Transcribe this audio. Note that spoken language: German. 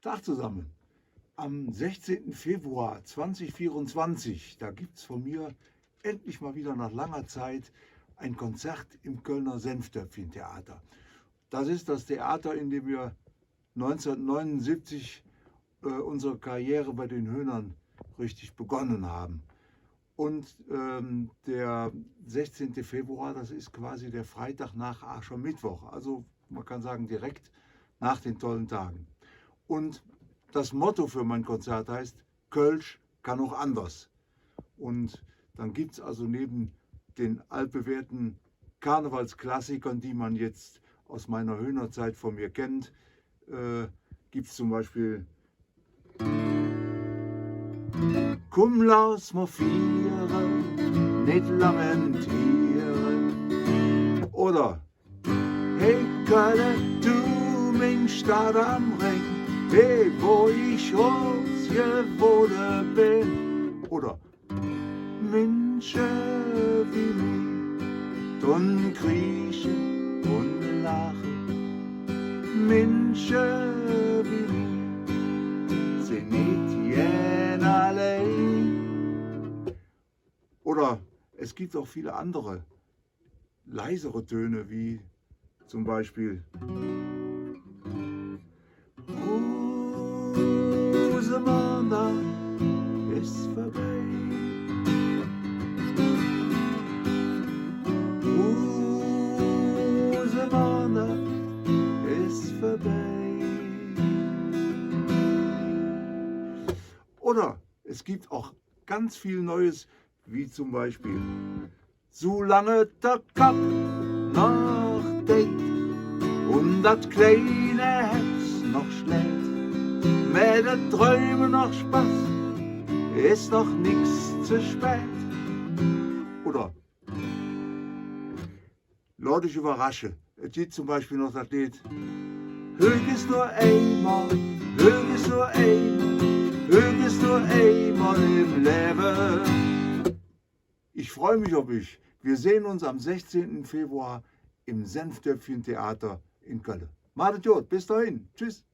Tag zusammen. Am 16. Februar 2024, da gibt es von mir endlich mal wieder nach langer Zeit ein Konzert im Kölner Senftöpfchen-Theater. Das ist das Theater, in dem wir 1979 unsere Karriere bei den Höhnern richtig begonnen haben. Und der 16. Februar, das ist quasi der Freitag nach Aschermittwoch, also man kann sagen direkt nach den tollen Tagen. Und das Motto für mein Konzert heißt, Kölsch kann auch anders. Und dann gibt es also neben den altbewährten Karnevalsklassikern, die man jetzt aus meiner Höhnerzeit von mir kennt, gibt es zum Beispiel Komm, lass mal vieren, nicht lamentieren. Oder Hey Kölle, du mein Stadt am Ring, hey, wo ich groß geworden bin. Oder Menschen wie mich, tun kriechen und lachen. Menschen wie mich, sind nicht jen allein. Oder es gibt auch viele andere leisere Töne, wie zum Beispiel Rosamunde ist vorbei. Rosamunde ist vorbei. Oder es gibt auch ganz viel Neues, wie zum Beispiel Solange der Kopf noch denkt und das kleine Herz noch schlägt, mit den Träumen noch Spaß, ist noch nichts zu spät. Oder lass dich überraschen. Es gibt zum Beispiel noch das Lied Hög ist nur einmal, Hög ist nur einmal, Hög ist nur einmal im Leben. Ich freue mich auf euch. Wir sehen uns am 16. Februar im Senftöpfchen-Theater in Köln. Macht's gut, bis dahin. Tschüss.